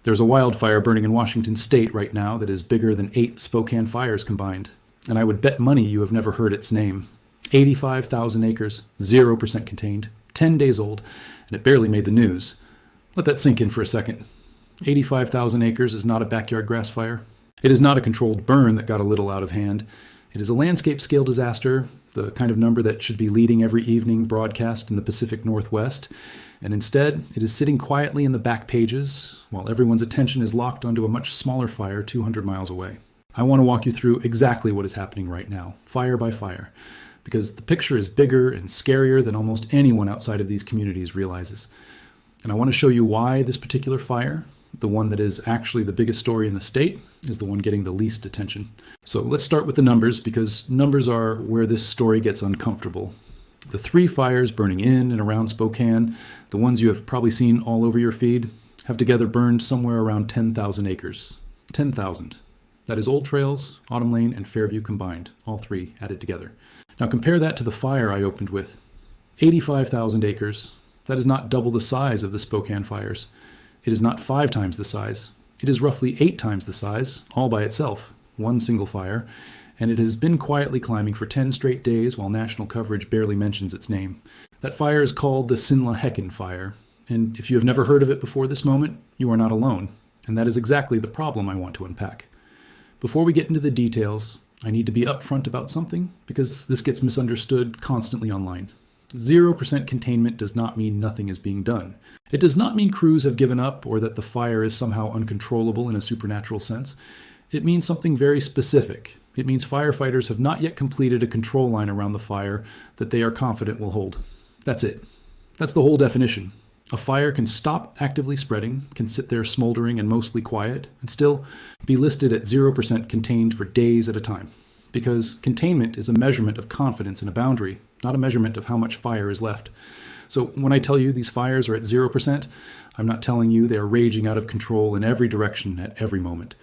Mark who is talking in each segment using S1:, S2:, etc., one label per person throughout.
S1: There's a wildfire burning in Washington state right now that is bigger than 8 Spokane fires combined, and I would bet money you have never heard its name. 85,000 acres, 0% contained, 10 days old, and it barely made the news. Let that sink in for a second. 85,000 acres is not a backyard grass fire. It is not a controlled burn that got a little out of hand. It is a landscape-scale disaster, the kind of number that should be leading every evening broadcast in the Pacific Northwest, and instead it is sitting quietly in the back pages while everyone's attention is locked onto a much smaller fire 200 miles away. I want to walk you through exactly what is happening right now, fire by fire, because the picture is bigger and scarier than almost anyone outside of these communities realizes. And I want to show you why this particular fire, the one that is actually the biggest story in the state, is the one getting the least attention. So let's start with the numbers, because numbers are where this story gets uncomfortable. The 3 fires burning in and around Spokane, the ones you have probably seen all over your feed, have together burned somewhere around 10,000 acres. 10,000. That is Old Trails, Autumn Lane, and Fairview combined, all 3 added together. Now compare that to the fire I opened with. 85,000 acres. That is not double the size of the Spokane fires. It is not 5 times the size. It is roughly 8 times the size, all by itself, one single fire, and it has been quietly climbing for 10 straight days while national coverage barely mentions its name. That fire is called the Sinla Heeken fire, and if you have never heard of it before this moment, you are not alone, and that is exactly the problem I want to unpack. Before we get into the details, I need to be upfront about something, because this gets misunderstood constantly online. 0% containment does not mean nothing is being done. It does not mean crews have given up or that the fire is somehow uncontrollable in a supernatural sense. It means something very specific. It means firefighters have not yet completed a control line around the fire that they are confident will hold. That's it. That's the whole definition. A fire can stop actively spreading, can sit there smoldering and mostly quiet, and still be listed at 0% contained for days at a time. Because containment is a measurement of confidence in a boundary, not a measurement of how much fire is left. So when I tell you these fires are at 0%, I'm not telling you they are raging out of control in every direction at every moment.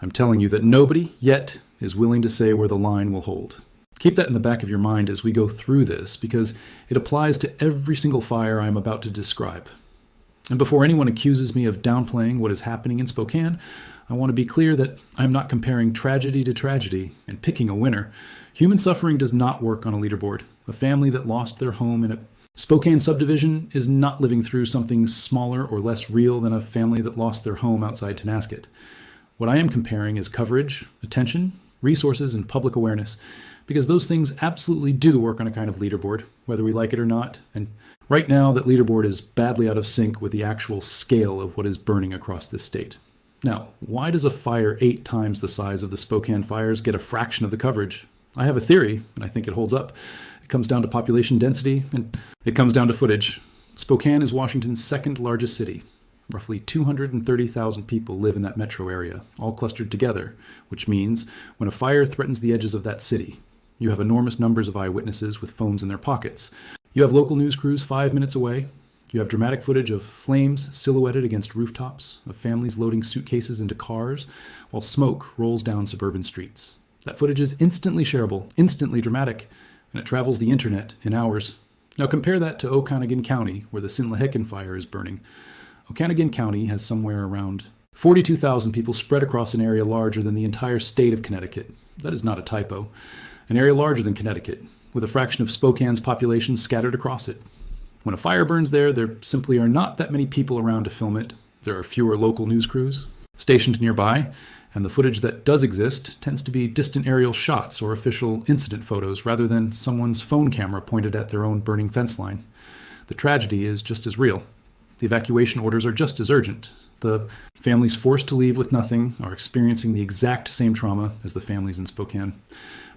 S1: I'm telling you that nobody yet is willing to say where the line will hold. Keep that in the back of your mind as we go through this, because it applies to every single fire I'm about to describe. And before anyone accuses me of downplaying what is happening in Spokane, I want to be clear that I'm not comparing tragedy to tragedy and picking a winner. Human suffering does not work on a leaderboard. A family that lost their home in a Spokane subdivision is not living through something smaller or less real than a family that lost their home outside Tonasket. What I am comparing is coverage, attention, resources, and public awareness, because those things absolutely do work on a kind of leaderboard, whether we like it or not. And right now, that leaderboard is badly out of sync with the actual scale of what is burning across this state. Now, why does a fire 8 times the size of the Spokane fires get a fraction of the coverage? I have a theory, and I think it holds up. It comes down to population density, and it comes down to footage. Spokane is Washington's 2nd largest city. Roughly 230,000 people live in that metro area, all clustered together, which means when a fire threatens the edges of that city, you have enormous numbers of eyewitnesses with phones in their pockets. You have local news crews 5 minutes away. You have dramatic footage of flames silhouetted against rooftops, of families loading suitcases into cars, while smoke rolls down suburban streets. That footage is instantly shareable, instantly dramatic, and it travels the internet in hours. Now compare that to Okanogan County, where the Sinla Heeken fire is burning. Okanogan County has somewhere around 42,000 people spread across an area larger than the entire state of Connecticut. That is not a typo. An area larger than Connecticut, with a fraction of Spokane's population scattered across it. When a fire burns there simply are not that many people around to film it. There are fewer local news crews stationed nearby, and the footage that does exist tends to be distant aerial shots or official incident photos rather than someone's phone camera pointed at their own burning fence line. The tragedy is just as real. The evacuation orders are just as urgent. The families forced to leave with nothing are experiencing the exact same trauma as the families in Spokane.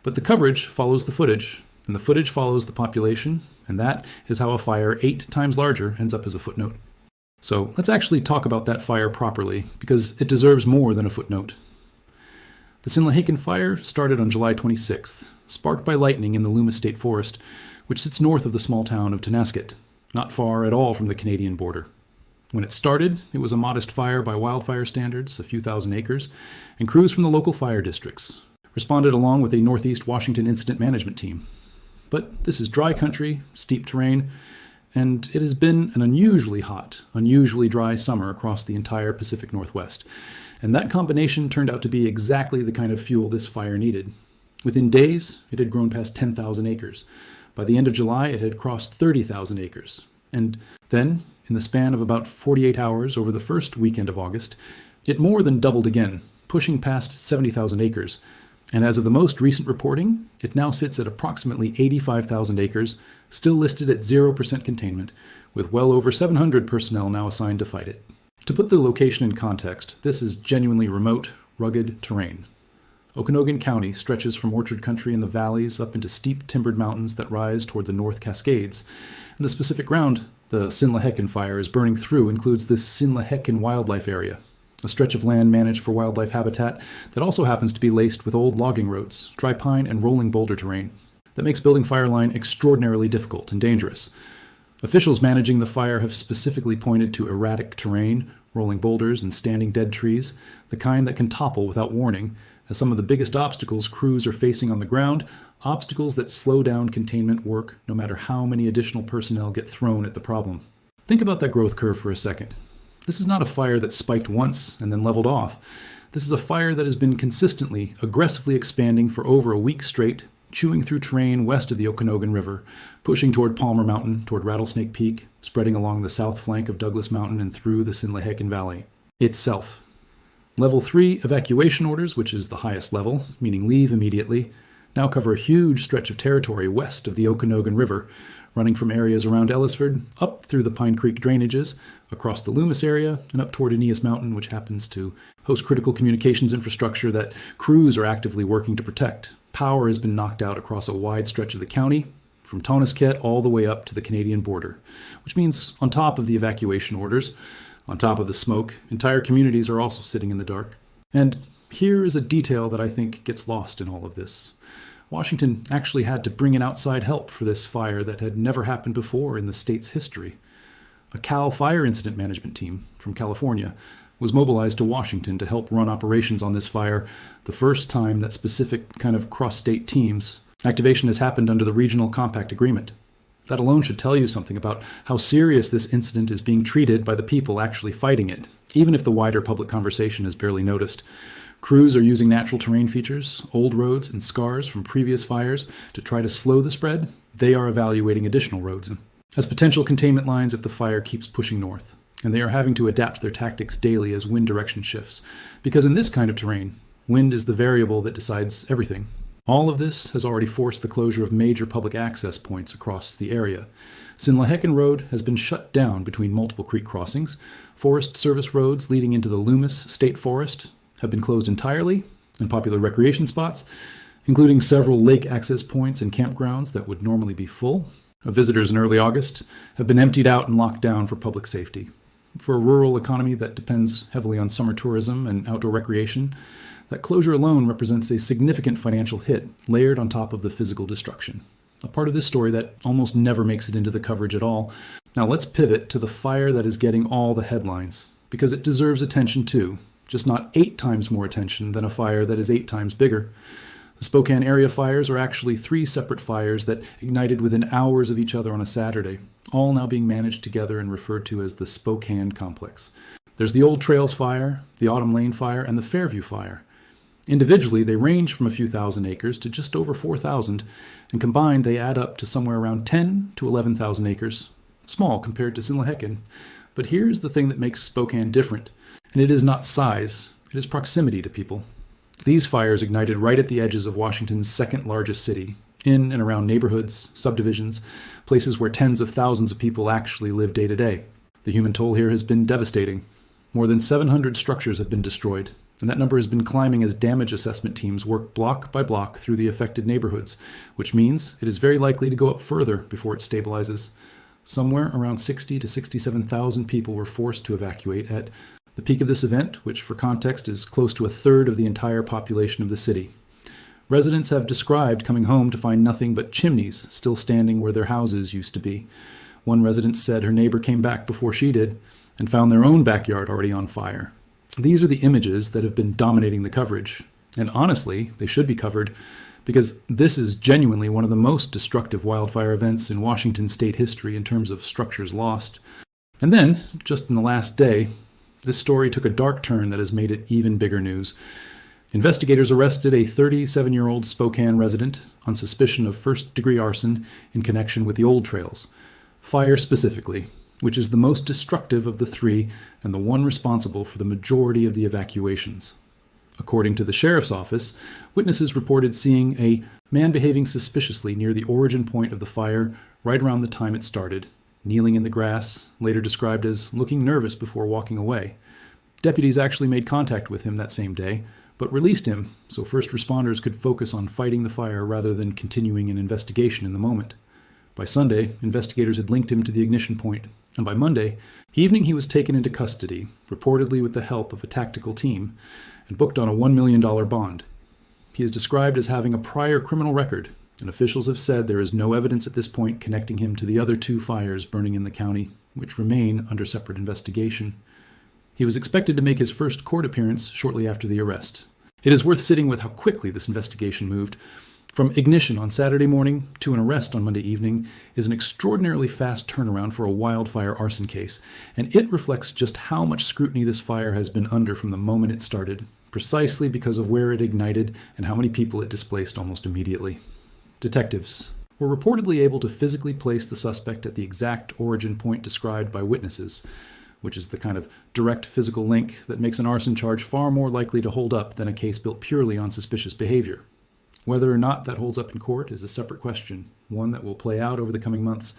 S1: But the coverage follows the footage, and the footage follows the population, and that is how a fire 8 times larger ends up as a footnote. So let's actually talk about that fire properly, because it deserves more than a footnote. The Sinla Heeken fire started on July 26th, sparked by lightning in the Loomis State Forest, which sits north of the small town of Tonasket, not far at all from the Canadian border. When it started, it was a modest fire by wildfire standards, a few thousand acres, and crews from the local fire districts responded along with a Northeast Washington incident management team. But this is dry country, steep terrain, and it has been an unusually hot, unusually dry summer across the entire Pacific Northwest. And that combination turned out to be exactly the kind of fuel this fire needed. Within days, it had grown past 10,000 acres. By the end of July, it had crossed 30,000 acres. And then, in the span of about 48 hours over the first weekend of August, it more than doubled again, pushing past 70,000 acres. And as of the most recent reporting, it now sits at approximately 85,000 acres, still listed at 0% containment, with well over 700 personnel now assigned to fight it. To put the location in context, this is genuinely remote, rugged terrain. Okanogan County stretches from orchard country in the valleys up into steep timbered mountains that rise toward the North Cascades, and the specific ground the Sinla Heeken fire is burning through includes this Sinla Heeken wildlife area, a stretch of land managed for wildlife habitat that also happens to be laced with old logging roads, dry pine, and rolling boulder terrain. That makes building fire line extraordinarily difficult and dangerous. Officials managing the fire have specifically pointed to erratic terrain, rolling boulders, and standing dead trees, the kind that can topple without warning, as some of the biggest obstacles crews are facing on the ground, obstacles that slow down containment work no matter how many additional personnel get thrown at the problem. Think about that growth curve for a second. This is not a fire that spiked once and then leveled off. This is a fire that has been consistently, aggressively expanding for over a week straight, chewing through terrain west of the Okanogan River, pushing toward Palmer Mountain, toward Rattlesnake Peak, spreading along the south flank of Douglas Mountain and through the Sinla Heeken Valley. Itself. Level 3 evacuation orders, which is the highest level, meaning leave immediately, now cover a huge stretch of territory west of the Okanogan River, running from areas around Ellisford, up through the Pine Creek drainages, across the Loomis area, and up toward Aeneas Mountain, which happens to host critical communications infrastructure that crews are actively working to protect. Power has been knocked out across a wide stretch of the county, from Tonnisket all the way up to the Canadian border, which means on top of the evacuation orders, on top of the smoke, entire communities are also sitting in the dark. And here is a detail that I think gets lost in all of this. Washington actually had to bring in outside help for this fire that had never happened before in the state's history. A CAL fire incident management team from California was mobilized to Washington to help run operations on this fire, the first time that specific kind of cross-state teams. Activation has happened under the Regional Compact Agreement. That alone should tell you something about how serious this incident is being treated by the people actually fighting it, even if the wider public conversation is barely noticed. Crews are using natural terrain features, old roads, and scars from previous fires to try to slow the spread. They are evaluating additional roads as potential containment lines if the fire keeps pushing north. And they are having to adapt their tactics daily as wind direction shifts, because in this kind of terrain, wind is the variable that decides everything. All of this has already forced the closure of major public access points across the area. Sinla Heeken Road has been shut down between multiple creek crossings. Forest Service roads leading into the Loomis State Forest have been closed entirely, and popular recreation spots, including several lake access points and campgrounds that would normally be full of visitors in early August, have been emptied out and locked down for public safety. For a rural economy that depends heavily on summer tourism and outdoor recreation, that closure alone represents a significant financial hit layered on top of the physical destruction. A part of this story that almost never makes it into the coverage at all. Now let's pivot to the fire that is getting all the headlines, because it deserves attention too, just not 8 times more attention than a fire that is 8 times bigger. The Spokane area fires are actually 3 separate fires that ignited within hours of each other on a Saturday, all now being managed together and referred to as the Spokane Complex. There's the Old Trails Fire, the Autumn Lane Fire, and the Fairview Fire. Individually, they range from a few thousand acres to just over 4,000, and combined they add up to somewhere around 10 to 11,000 acres. Small compared to Sinla Heeken. But here's the thing that makes Spokane different, and it is not size, it is proximity to people. These fires ignited right at the edges of Washington's second largest city, in and around neighborhoods, subdivisions, places where tens of thousands of people actually live day to day. The human toll here has been devastating. More than 700 structures have been destroyed, and that number has been climbing as damage assessment teams work block by block through the affected neighborhoods, which means it is very likely to go up further before it stabilizes. Somewhere around 60 to 67,000 people were forced to evacuate at the peak of this event, which for context is close to a third of the entire population of the city. Residents have described coming home to find nothing but chimneys still standing where their houses used to be. One resident said her neighbor came back before she did and found their own backyard already on fire. These are the images that have been dominating the coverage, and honestly, they should be covered because this is genuinely one of the most destructive wildfire events in Washington state history in terms of structures lost. And then, just in the last day, this story took a dark turn that has made it even bigger news. Investigators arrested a 37-year-old Spokane resident on suspicion of first-degree arson in connection with the old trails, fire specifically, which is the most destructive of the three and the one responsible for the majority of the evacuations. According to the sheriff's office, witnesses reported seeing a man behaving suspiciously near the origin point of the fire right around the time it started, kneeling in the grass, later described as looking nervous before walking away. Deputies actually made contact with him that same day, but released him so first responders could focus on fighting the fire rather than continuing an investigation in the moment. By Sunday, investigators had linked him to the ignition point, and by Monday evening he was taken into custody, reportedly with the help of a tactical team, and booked on a $1 million bond. He is described as having a prior criminal record, and officials have said there is no evidence at this point connecting him to the other two fires burning in the county, which remain under separate investigation. He was expected to make his first court appearance shortly after the arrest. It is worth sitting with how quickly this investigation moved. From ignition on Saturday morning to an arrest on Monday evening is an extraordinarily fast turnaround for a wildfire arson case, and it reflects just how much scrutiny this fire has been under from the moment it started, precisely because of where it ignited and how many people it displaced almost immediately. Detectives were reportedly able to physically place the suspect at the exact origin point described by witnesses, which is the kind of direct physical link that makes an arson charge far more likely to hold up than a case built purely on suspicious behavior. Whether or not that holds up in court is a separate question, one that will play out over the coming months.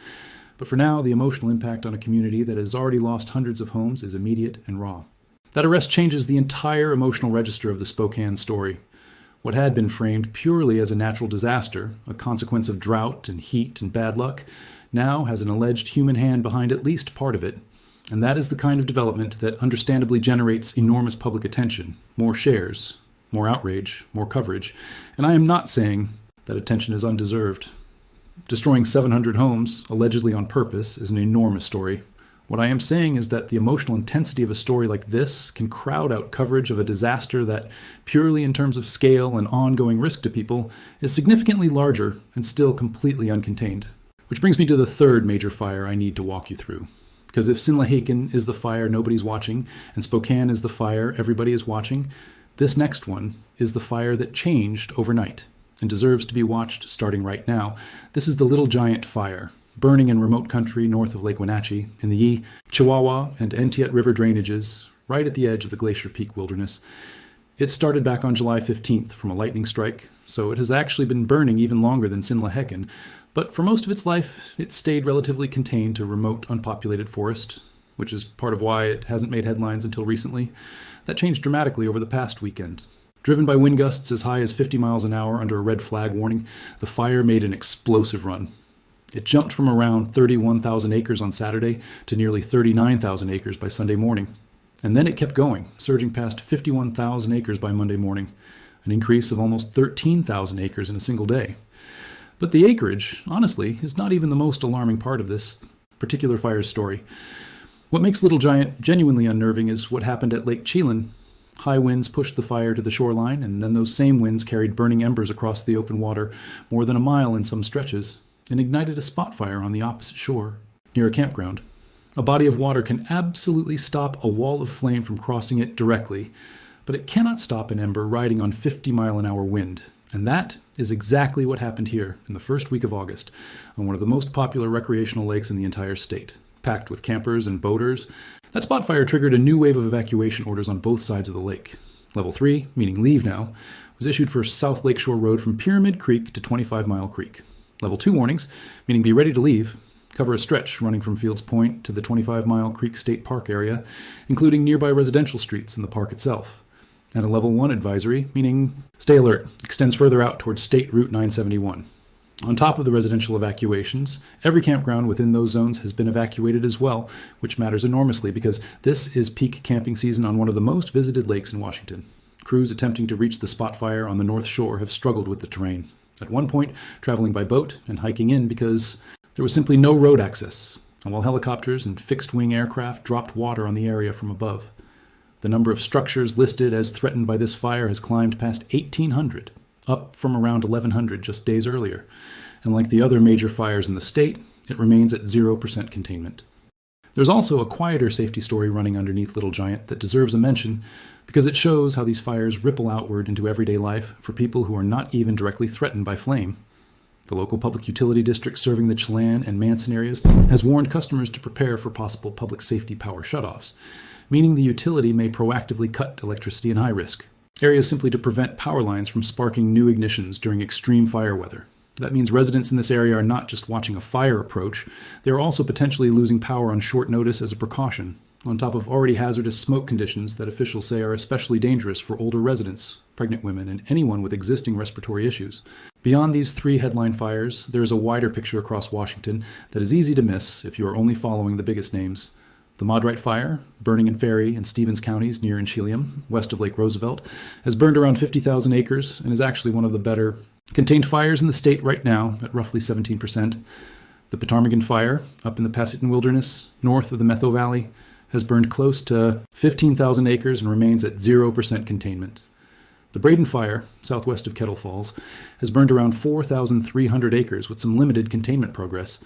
S1: But for now, the emotional impact on a community that has already lost hundreds of homes is immediate and raw. That arrest changes the entire emotional register of the Spokane story. What had been framed purely as a natural disaster, a consequence of drought and heat and bad luck, now has an alleged human hand behind at least part of it. And that is the kind of development that understandably generates enormous public attention, more shares, more outrage, more coverage. And I am not saying that attention is undeserved. Destroying 700 homes, allegedly on purpose, is an enormous story. What I am saying is that the emotional intensity of a story like this can crowd out coverage of a disaster that, purely in terms of scale and ongoing risk to people, is significantly larger and still completely uncontained. Which brings me to the third major fire I need to walk you through. Because if Sinla Heeken is the fire nobody's watching, and Spokane is the fire everybody is watching, this next one is the fire that changed overnight and deserves to be watched starting right now. This is the Little Giant Fire, burning in remote country north of Lake Wenatchee, in the Chihuahua and Entiat River drainages, right at the edge of the Glacier Peak Wilderness. It started back on July 15th from a lightning strike, so it has actually been burning even longer than Sinla Heeken, but for most of its life, it stayed relatively contained to remote, unpopulated forest, which is part of why it hasn't made headlines until recently. That changed dramatically over the past weekend. Driven by wind gusts as high as 50 miles an hour under a red flag warning, the fire made an explosive run. It jumped from around 31,000 acres on Saturday to nearly 39,000 acres by Sunday morning. And then it kept going, surging past 51,000 acres by Monday morning, an increase of almost 13,000 acres in a single day. But the acreage, honestly, is not even the most alarming part of this particular fire's story. What makes Little Giant genuinely unnerving is what happened at Lake Chelan. High winds pushed the fire to the shoreline, and then those same winds carried burning embers across the open water more than a mile in some stretches, and ignited a spot fire on the opposite shore, near a campground. A body of water can absolutely stop a wall of flame from crossing it directly, but it cannot stop an ember riding on 50-mile-an-hour wind. And that is exactly what happened here in the first week of August on one of the most popular recreational lakes in the entire state. Packed with campers and boaters, that spot fire triggered a new wave of evacuation orders on both sides of the lake. Level 3, meaning leave now, was issued for South Lakeshore Road from Pyramid Creek to 25 Mile Creek. Level 2 warnings, meaning be ready to leave, cover a stretch running from Fields Point to the 25 Mile Creek State Park area, including nearby residential streets and the park itself. And a Level 1 advisory, meaning stay alert, extends further out towards State Route 971. On top of the residential evacuations, every campground within those zones has been evacuated as well, which matters enormously because this is peak camping season on one of the most visited lakes in Washington. Crews attempting to reach the spot fire on the North Shore have struggled with the terrain, at one point traveling by boat and hiking in because there was simply no road access, and while helicopters and fixed-wing aircraft dropped water on the area from above. The number of structures listed as threatened by this fire has climbed past 1,800, up from around 1,100 just days earlier. And like the other major fires in the state, it remains at 0% containment. There's also a quieter safety story running underneath Little Giant that deserves a mention because it shows how these fires ripple outward into everyday life for people who are not even directly threatened by flame. The local public utility district serving the Chelan and Manson areas has warned customers to prepare for possible public safety power shutoffs, meaning the utility may proactively cut electricity in high risk areas simply to prevent power lines from sparking new ignitions during extreme fire weather. That means residents in this area are not just watching a fire approach, they are also potentially losing power on short notice as a precaution, on top of already hazardous smoke conditions that officials say are especially dangerous for older residents, pregnant women, and anyone with existing respiratory issues. Beyond these 3 headline fires, there is a wider picture across Washington that is easy to miss if you are only following the biggest names. The Maudrite Fire, burning in Ferry and Stevens counties near Inchelium, west of Lake Roosevelt, has burned around 50,000 acres and is actually one of the better contained fires in the state right now at roughly 17%. The Ptarmigan Fire, up in the Passaitan Wilderness, north of the Metho Valley, has burned close to 15,000 acres and remains at 0% containment. The Braden Fire, southwest of Kettle Falls, has burned around 4,300 acres with some limited containment progress.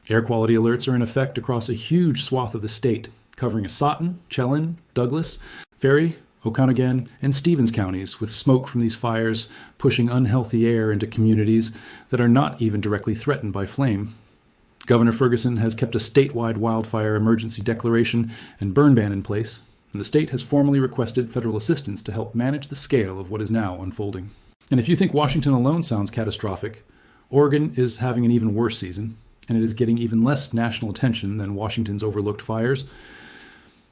S1: Air quality alerts are in effect across a huge swath of the state, covering Asotin, Chelan, Douglas, Ferry, Okanogan, and Stevens counties, with smoke from these fires pushing unhealthy air into communities that are not even directly threatened by flame. Governor Ferguson has kept a statewide wildfire emergency declaration and burn ban in place, and the state has formally requested federal assistance to help manage the scale of what is now unfolding. And if you think Washington alone sounds catastrophic, Oregon is having an even worse season, and it is getting even less national attention than Washington's overlooked fires.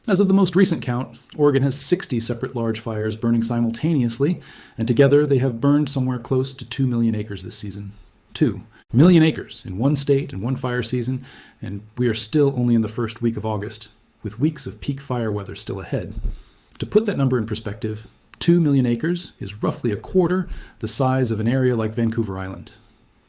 S1: As of the most recent count, Oregon has 60 separate large fires burning simultaneously, and together they have burned somewhere close to 2 million acres this season. 2 million acres in one state and one fire season, and we are still only in the first week of August, with weeks of peak fire weather still ahead. To put that number in perspective, 2 million acres is roughly a quarter the size of an area like Vancouver Island.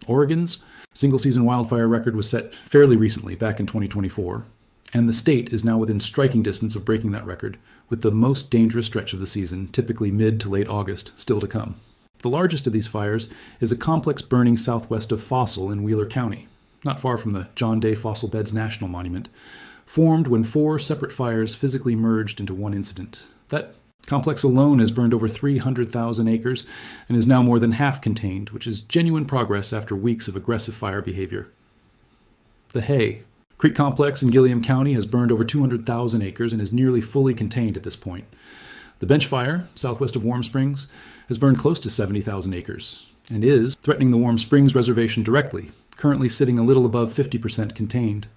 S1: Oregon's single-season wildfire record was set fairly recently, back in 2024, and the state is now within striking distance of breaking that record, with the most dangerous stretch of the season, typically mid to late August, still to come. The largest of these fires is a complex burning southwest of Fossil in Wheeler County, not far from the John Day Fossil Beds National Monument, formed when 4 separate fires physically merged into one incident. That complex alone has burned over 300,000 acres and is now more than half contained, which is genuine progress after weeks of aggressive fire behavior. The Hay Creek Complex in Gilliam County has burned over 200,000 acres and is nearly fully contained at this point. The Bench Fire, southwest of Warm Springs, has burned close to 70,000 acres and is threatening the Warm Springs Reservation directly, currently sitting a little above 50% contained.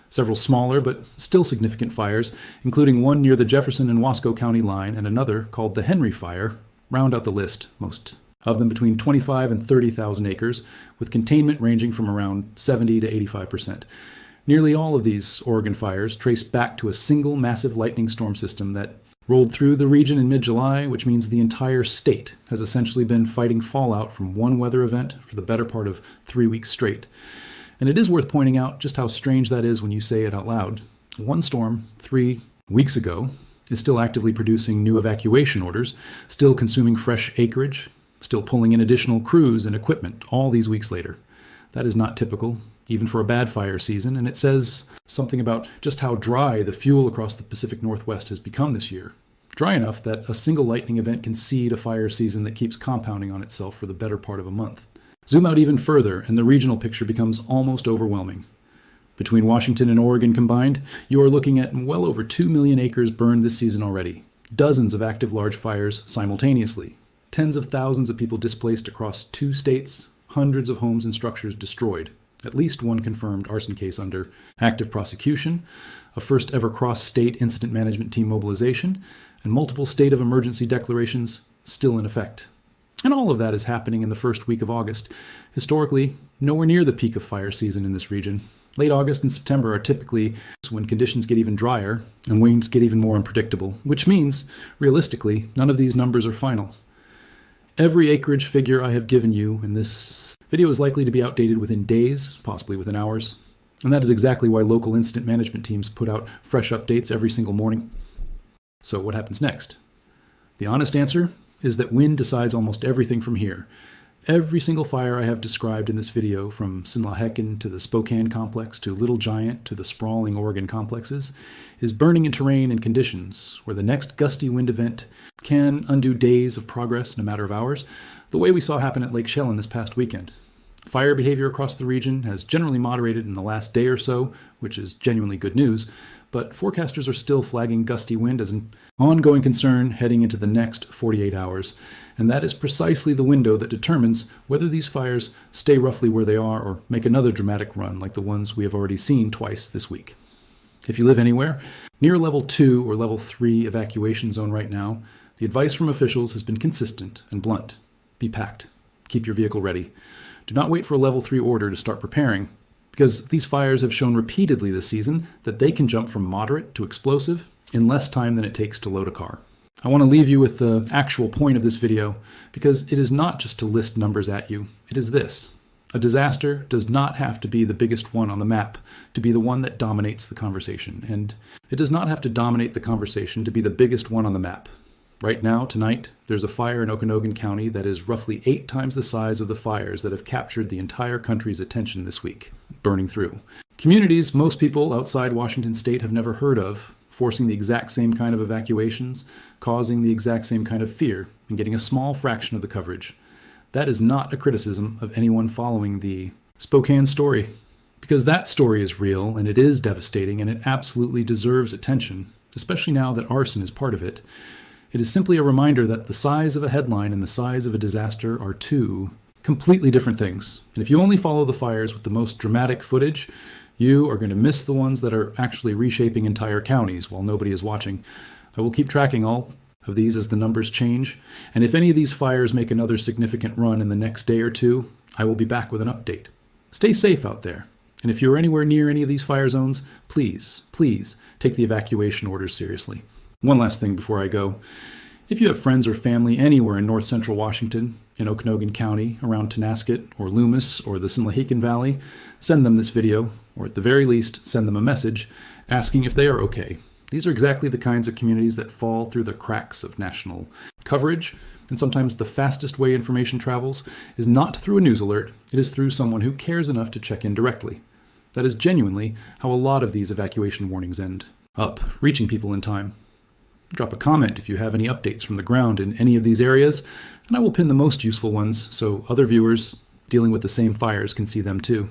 S1: Several smaller but still significant fires, including one near the Jefferson and Wasco County line and another called the Henry Fire, round out the list, most of them between 25 and 30,000 acres, with containment ranging from around 70 to 85%. Nearly all of these Oregon fires trace back to a single massive lightning storm system that rolled through the region in mid-July, which means the entire state has essentially been fighting fallout from one weather event for the better part of 3 weeks straight. And it is worth pointing out just how strange that is when you say it out loud. One storm 3 weeks ago is still actively producing new evacuation orders, still consuming fresh acreage, still pulling in additional crews and equipment all these weeks later. That is not typical, even for a bad fire season, and it says something about just how dry the fuel across the Pacific Northwest has become this year. Dry enough that a single lightning event can seed a fire season that keeps compounding on itself for the better part of a month. Zoom out even further, and the regional picture becomes almost overwhelming. Between Washington and Oregon combined, you are looking at well over 2 million acres burned this season already, dozens of active large fires simultaneously, tens of thousands of people displaced across 2 states, hundreds of homes and structures destroyed, at least one confirmed arson case under active prosecution, a first ever cross-state incident management team mobilization, and multiple state of emergency declarations still in effect. And all of that is happening in the first week of August, historically nowhere near the peak of fire season in this region. Late August and September are typically when conditions get even drier and winds get even more unpredictable, which means, realistically, none of these numbers are final. Every acreage figure I have given you in this video is likely to be outdated within days, possibly within hours, and that is exactly why local incident management teams put out fresh updates every single morning. So what happens next? The honest answer is that wind decides almost everything from here, Every single fire I have described in this video, from Sinla Heeken to the Spokane complex to Little Giant to the sprawling Oregon complexes, is burning in terrain and conditions where the next gusty wind event can undo days of progress in a matter of hours, the way we saw happen at Lake Shellen this past weekend. Fire behavior across the region has generally moderated in the last day or so, which is genuinely good news, but forecasters are still flagging gusty wind as an ongoing concern heading into the next 48 hours, and that is precisely the window that determines whether these fires stay roughly where they are or make another dramatic run like the ones we have already seen twice this week. If you live anywhere near level 2 or level 3 evacuation zone right now, the advice from officials has been consistent and blunt. Be packed. Keep your vehicle ready. Do not wait for a level 3 order to start preparing, because these fires have shown repeatedly this season that they can jump from moderate to explosive in less time than it takes to load a car. I want to leave you with the actual point of this video, because it is not just to list numbers at you. It is this. A disaster does not have to be the biggest one on the map to be the one that dominates the conversation, and it does not have to dominate the conversation to be the biggest one on the map. Right now, tonight, there's a fire in Okanogan County that is roughly 8 times the size of the fires that have captured the entire country's attention this week, burning through. Communities most people outside Washington state have never heard of, forcing the exact same kind of evacuations, causing the exact same kind of fear, and getting a small fraction of the coverage. That is not a criticism of anyone following the Spokane story, because that story is real and it is devastating and it absolutely deserves attention, especially now that arson is part of it. It is simply a reminder that the size of a headline and the size of a disaster are two completely different things. And if you only follow the fires with the most dramatic footage, you are going to miss the ones that are actually reshaping entire counties while nobody is watching. I will keep tracking all of these as the numbers change, and if any of these fires make another significant run in the next day or two, I will be back with an update. Stay safe out there, and if you are anywhere near any of these fire zones, please take the evacuation orders seriously. One last thing before I go. If you have friends or family anywhere in north central Washington, in Okanogan County, around Tonasket or Loomis or the Sinla Heeken Valley, send them this video, or at the very least, send them a message asking if they are okay. These are exactly the kinds of communities that fall through the cracks of national coverage, and sometimes the fastest way information travels is not through a news alert, it is through someone who cares enough to check in directly. That is genuinely how a lot of these evacuation warnings end up, reaching people in time. Drop a comment if you have any updates from the ground in any of these areas, and I will pin the most useful ones so other viewers dealing with the same fires can see them too.